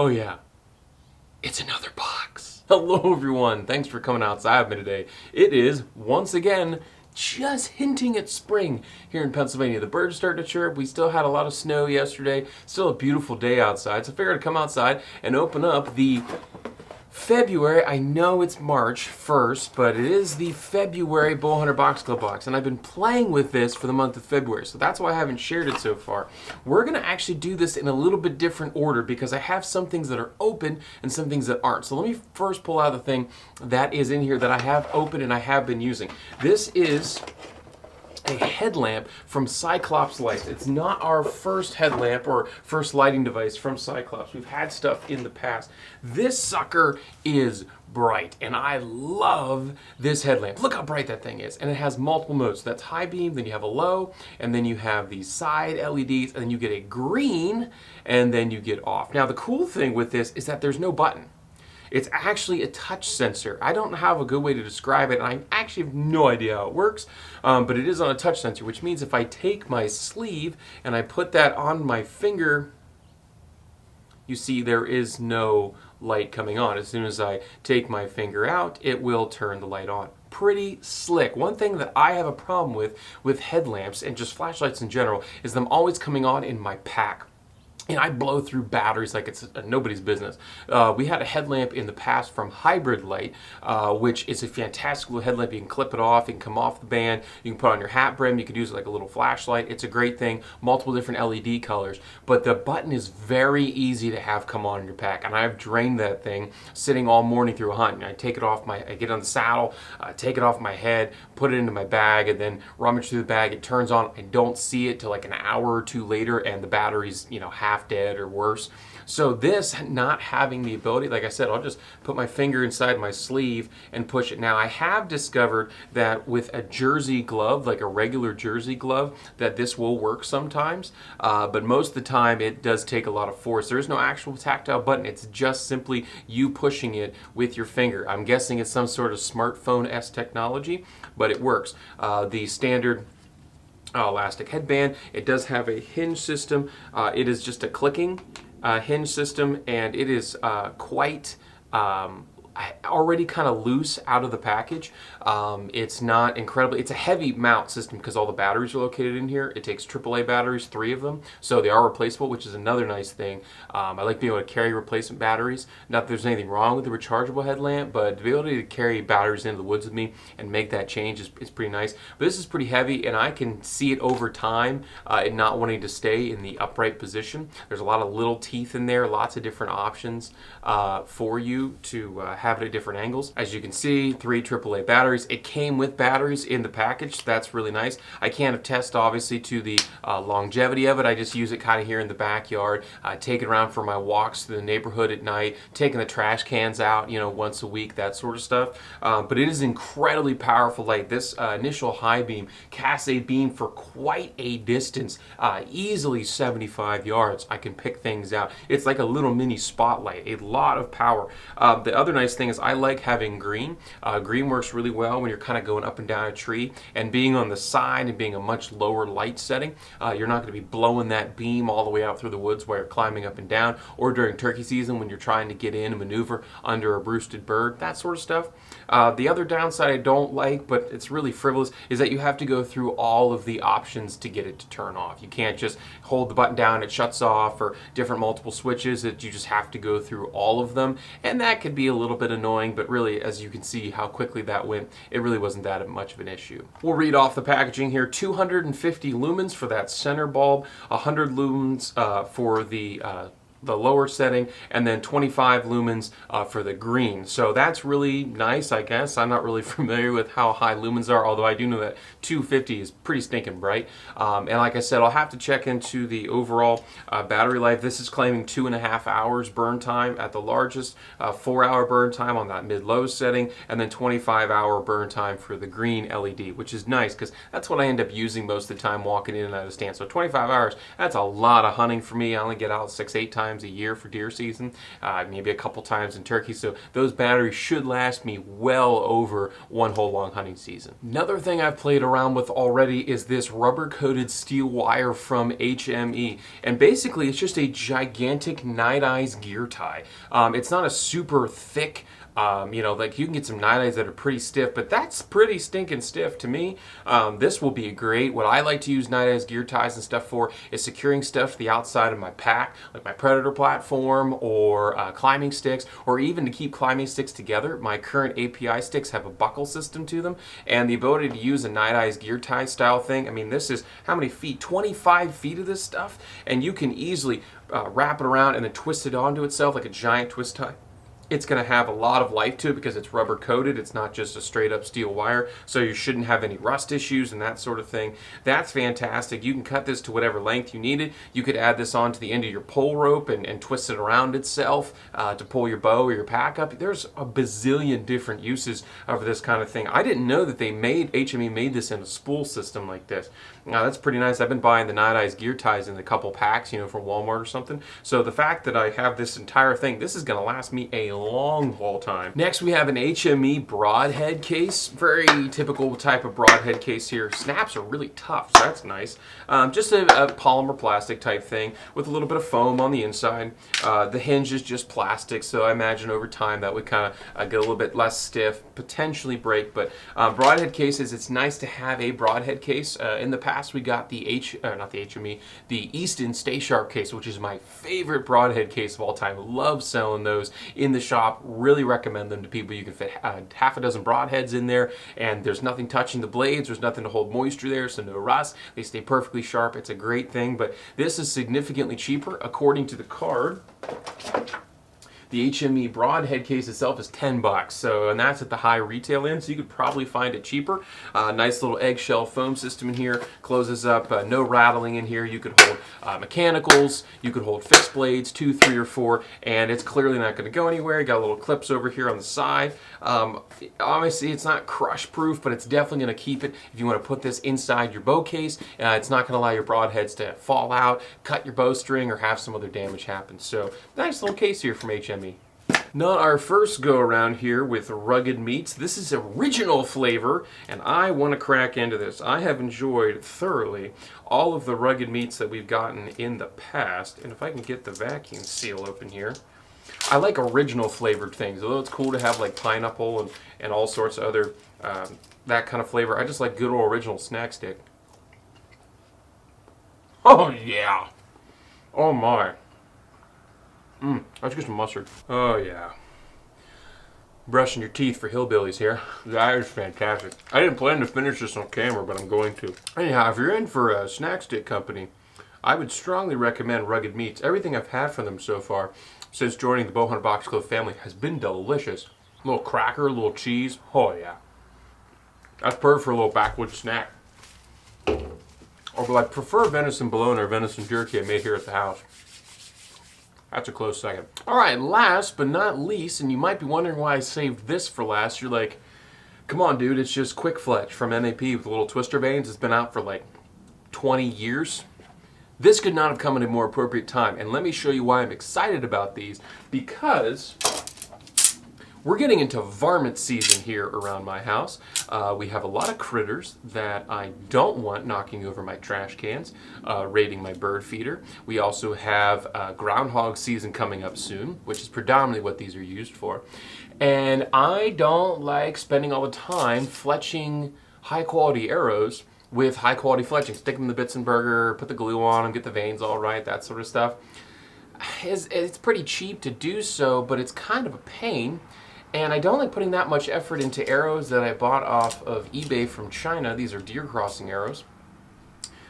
Oh yeah, it's another box. Hello everyone, thanks for coming outside with me today. It is, once again, just hinting at spring here in Pennsylvania. The birds started to chirp. We still had a lot of snow yesterday. Still a beautiful day outside. So I figured I'd come outside and open up the February. I know it's March 1st, but it is the February Bowhunter Box Club box, and I've been playing with this for the month of February, so that's why I haven't shared it so far. We're going to actually do this in a little bit different order because I have some things that are open and some things that aren't. So let me first pull out the thing that is in here that I have open and I have been using. This is a headlamp from Cyclops Lights. It's not our first headlamp or first lighting device from Cyclops. We've had stuff in the past. This sucker is bright, and I love this headlamp. Look how bright that thing is, and it has multiple modes. So that's high beam, then you have a low, and then you have these side LEDs, and then you get a green, and then you get off. Now the cool thing with this is that there's no button. It's actually a touch sensor. I don't have a good way to describe it, and I actually have no idea how it works, but it is on a touch sensor, which means if I take my sleeve and I put that on my finger, you see there is no light coming on. As soon as I take my finger out, it will turn the light on. Pretty slick. One thing that I have a problem with headlamps and just flashlights in general is them always coming on in my pack. And I blow through batteries like it's nobody's business. We had a headlamp in the past from Hybrid Light, which is a fantastic little headlamp. You can clip it off, it can come off the band, you can put it on your hat brim, you can use it like a little flashlight. It's a great thing, multiple different LED colors. But the button is very easy to have come on in your pack. And I've drained that thing sitting all morning through a hunt. And I take it off I get on the saddle, take it off my head, put it into my bag, and then rummage through the bag. It turns on. I don't see it till like an hour or two later, and the battery's, half dead or worse. So this not having the ability, like I said, I'll just put my finger inside my sleeve and push it. Now I have discovered that with a jersey glove, like a regular jersey glove, that this will work sometimes, but most of the time it does take a lot of force. There is no actual tactile button. It's just simply you pushing it with your finger. I'm guessing it's some sort of smartphone-esque technology, but it works. The standard elastic headband, it does have a hinge system. It is just a clicking hinge system, and it is quite already kind of loose out of the package. It's not incredibly, it's a heavy mount system because all the batteries are located in here. It takes AAA batteries, 3 of them, so they are replaceable, which is another nice thing. I like being able to carry replacement batteries. Not that there's anything wrong with the rechargeable headlamp, but the ability to carry batteries into the woods with me and make that change is pretty nice. But this is pretty heavy, and I can see it over time and not wanting to stay in the upright position. There's a lot of little teeth in there, lots of different options for you to have it at different angles. As you can see, 3 AAA batteries. It came with batteries in the package, so that's really nice. I can't attest obviously to the longevity of it. I just use it kind of here in the backyard, take it around for my walks through the neighborhood at night, taking the trash cans out, once a week, that sort of stuff. But it is incredibly powerful light. This initial high beam casts a beam for quite a distance, easily 75 yards. I can pick things out. It's like a little mini spotlight, a lot of power. The other nice thing is I like having green. Green works really well when you're kind of going up and down a tree, and being on the side and being a much lower light setting, you're not going to be blowing that beam all the way out through the woods while you're climbing up and down, or during turkey season when you're trying to get in and maneuver under a roosted bird, that sort of stuff. The other downside I don't like, but it's really frivolous, is that you have to go through all of the options to get it to turn off. You can't just hold the button down, it shuts off, or different multiple switches. You just have to go through all of them, and that could be a little bit annoying, but really, as you can see how quickly that went, it really wasn't that much of an issue. We'll read off the packaging here. 250 lumens for that center bulb, 100 lumens for the lower setting, and then 25 lumens for the green. So that's really nice, I guess. I'm not really familiar with how high lumens are, although I do know that 250 is pretty stinking bright. And like I said, I'll have to check into the overall battery life. This is claiming 2.5 hours burn time at the largest, 4-hour burn time on that mid-low setting, and then 25-hour burn time for the green LED, which is nice because that's what I end up using most of the time walking in and out of the stand. So 25 hours, that's a lot of hunting for me. I only get out 6-8 times times a year for deer season, maybe a couple times in turkey. So those batteries should last me well over one whole long hunting season. Another thing I've played around with already is this rubber-coated steel wire from HME. And basically it's just a gigantic Night Eyes gear tie. It's not a super thick, like you can get some Night Eyes that are pretty stiff, but that's pretty stinking stiff to me. This will be great. What I like to use Night Eyes gear ties and stuff for is securing stuff to the outside of my pack, like my Predator platform or climbing sticks, or even to keep climbing sticks together. My current API sticks have a buckle system to them, and the ability to use a Night Eyes gear tie style thing. I mean, this is how many feet? 25 feet of this stuff, and you can easily wrap it around and then twist it onto itself like a giant twist tie. It's going to have a lot of life to it because it's rubber coated. It's not just a straight up steel wire, so you shouldn't have any rust issues and that sort of thing. That's fantastic. You can cut this to whatever length you need it. You could add this onto the end of your pole rope and twist it around itself to pull your bow or your pack up. There's a bazillion different uses of this kind of thing. I didn't know that HME made this in a spool system like this. Now that's pretty nice. I've been buying the Night Eyes gear ties in a couple packs, from Walmart or something. So the fact that I have this entire thing, this is going to last me a long haul time. Next we have an HME broadhead case. Very typical type of broadhead case here. Snaps are really tough, so that's nice. Just a polymer plastic type thing with a little bit of foam on the inside. The hinge is just plastic, so I imagine over time that would kind of get a little bit less stiff, potentially break. But broadhead cases, it's nice to have a broadhead case. In the past we got the the Easton Stay Sharp case, which is my favorite broadhead case of all time. Love selling those in the shop. Really recommend them to people. You can fit half a dozen broadheads in there, and there's nothing touching the blades. There's nothing to hold moisture there, so no rust. They stay perfectly sharp. It's a great thing, but this is significantly cheaper. According to the card, the HME broadhead case itself is $10, and that's at the high retail end, so you could probably find it cheaper. Nice little eggshell foam system in here, closes up, no rattling in here. You could hold mechanicals, you could hold fixed blades, 2, 3, or 4, and it's clearly not going to go anywhere. You got little clips over here on the side. Obviously, it's not crush proof, but it's definitely going to keep it if you want to put this inside your bow case. It's not going to allow your broadheads to fall out, cut your bowstring, or have some other damage happen. So, nice little case here from HME. Not our first go around here with rugged meats. This is original flavor, and I want to crack into this. I have enjoyed thoroughly all of the rugged meats that we've gotten in the past, and if I can get the vacuum seal open here. I like original flavored things, although it's cool to have like pineapple and all sorts of other that kind of flavor. I just like good old original snack stick. Oh yeah! Oh my! Let's get some mustard. Oh yeah. Brushing your teeth for hillbillies here. That is fantastic. I didn't plan to finish this on camera, but I'm going to. Anyhow, if you're in for a snack stick company, I would strongly recommend Rugged Meats. Everything I've had from them so far since joining the Bowhunter Box Club family has been delicious. A little cracker, a little cheese. Oh yeah. That's perfect for a little backwoods snack. Although I prefer venison bologna or venison jerky I made here at the house. That's a close second. All right, last but not least, and you might be wondering why I saved this for last. You're like, come on, dude, it's just Quick Fletch from MAP with little twister vanes. It's been out for like 20 years. This could not have come at a more appropriate time, and let me show you why I'm excited about these, because we're getting into varmint season here around my house. We have a lot of critters that I don't want knocking over my trash cans, raiding my bird feeder. We also have groundhog season coming up soon, which is predominantly what these are used for. And I don't like spending all the time fletching high quality arrows with high quality fletching. Stick them in the Bitzenberger, put the glue on them, get the vanes all right, that sort of stuff. It's pretty cheap to do so, but it's kind of a pain. And I don't like putting that much effort into arrows that I bought off of eBay from China. These are deer crossing arrows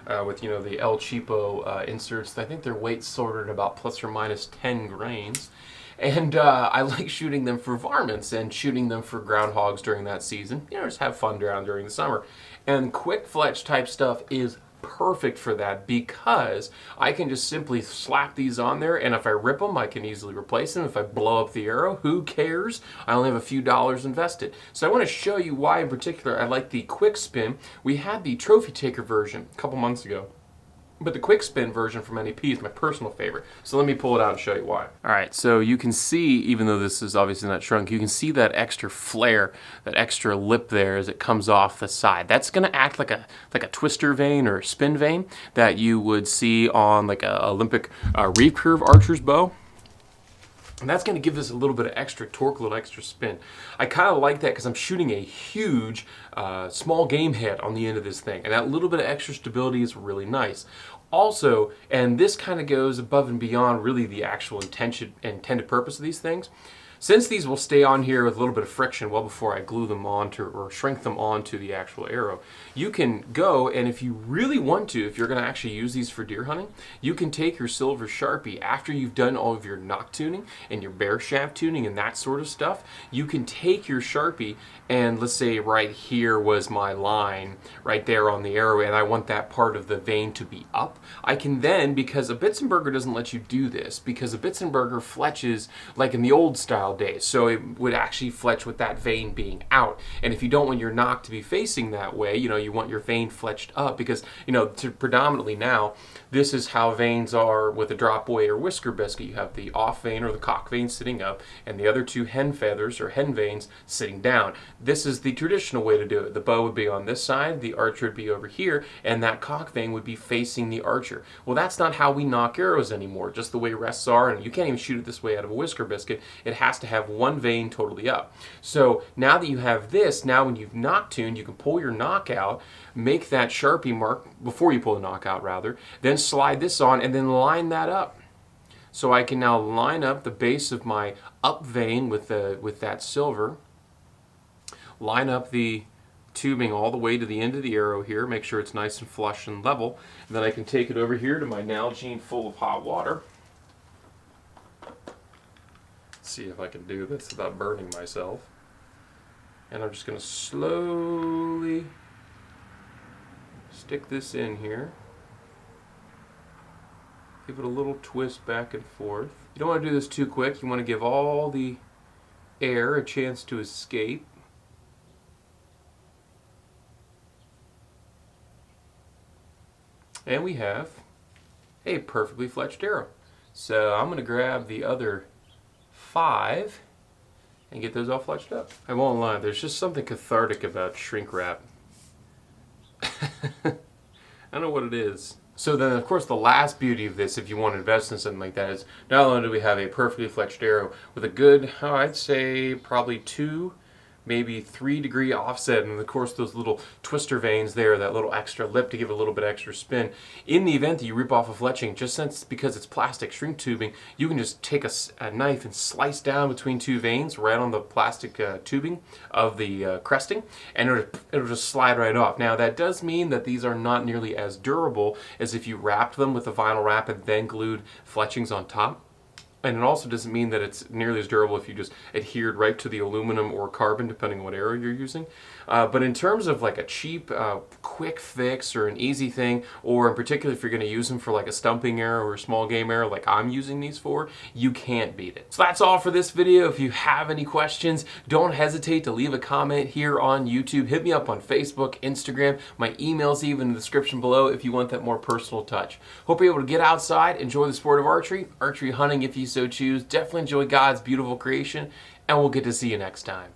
with, the El Cheapo inserts. I think their weight's sorted at about plus or minus 10 grains. And I like shooting them for varmints and shooting them for groundhogs during that season. Just have fun during the summer. And Quick Fletch type stuff is perfect for that, because I can just simply slap these on there, and if I rip them, I can easily replace them. If I blow up the arrow, who cares? I only have a few dollars invested. So I want to show you why in particular I like the Quick Spin. We had the Trophy Taker version a couple months ago, But the quick spin version from NEP is my personal favorite. So let me pull it out and show you why. All right, so you can see, even though this is obviously not shrunk, you can see that extra flare, that extra lip there as it comes off the side. That's gonna act like a twister vane or a spin vane that you would see on like a Olympic reef curve archer's bow. And that's going to give this a little bit of extra torque, a little extra spin. I kind of like that because I'm shooting a huge small game head on the end of this thing. And that little bit of extra stability is really nice. Also, and this kind of goes above and beyond really the actual intended purpose of these things, since these will stay on here with a little bit of friction well before I glue them onto or shrink them onto the actual arrow, you can go, and if you really want to, if you're going to actually use these for deer hunting, you can take your silver Sharpie after you've done all of your nock tuning and your bear shaft tuning and that sort of stuff. You can take your Sharpie and let's say right here was my line right there on the arrow and I want that part of the vane to be up. I can then, because a Bitzenberger doesn't let you do this, because a Bitzenberger fletches like in the old style days, so it would actually fletch with that vane being out. And if you don't want your nock to be facing that way, you want your vane fletched up, because predominantly now this is how vanes are with a drop away or whisker biscuit. You have the off vane or the cock vane sitting up and the other two hen feathers or hen vanes sitting down. This is the traditional way to do it. The bow would be on this side, the archer would be over here, and that cock vane would be facing the archer. Well, that's not how we nock arrows anymore, just the way rests are, and you can't even shoot it this way out of a whisker biscuit. It has to have one vane totally up. So now that you have this, now when you've nock tuned, you can pull your nock out, make that Sharpie mark before you pull the nock out rather, then slide this on and then line that up. So I can now line up the base of my up vane with that silver, line up the tubing all the way to the end of the arrow here, make sure it's nice and flush and level, and then I can take it over here to my Nalgene full of hot water. See if I can do this without burning myself. And I'm just going to slowly stick this in here. Give it a little twist back and forth. You don't want to do this too quick. You want to give all the air a chance to escape. And we have a perfectly fletched arrow. So I'm going to grab the other 5 and get those all fletched up. I won't lie, there's just something cathartic about shrink wrap. I don't know what it is. So then, of course, the last beauty of this, if you want to invest in something like that, is not only do we have a perfectly fletched arrow with a good, I'd say probably 2, maybe 3 degree offset, and of course those little twister vanes there, that little extra lip to give it a little bit extra spin. In the event that you rip off a fletching, because it's plastic shrink tubing, you can just take a knife and slice down between 2 vanes right on the plastic tubing of the cresting, and it'll just slide right off. Now that does mean that these are not nearly as durable as if you wrapped them with a vinyl wrap and then glued fletchings on top. And it also doesn't mean that it's nearly as durable if you just adhered right to the aluminum or carbon, depending on what arrow you're using. But in terms of like a cheap, quick fix or an easy thing, or in particular if you're going to use them for like a stumping arrow or a small game arrow like I'm using these for, you can't beat it. So that's all for this video. If you have any questions, don't hesitate to leave a comment here on YouTube. Hit me up on Facebook, Instagram. My email's even in the description below if you want that more personal touch. Hope you're able to get outside, enjoy the sport of archery hunting if you so choose. Definitely enjoy God's beautiful creation, and we'll get to see you next time.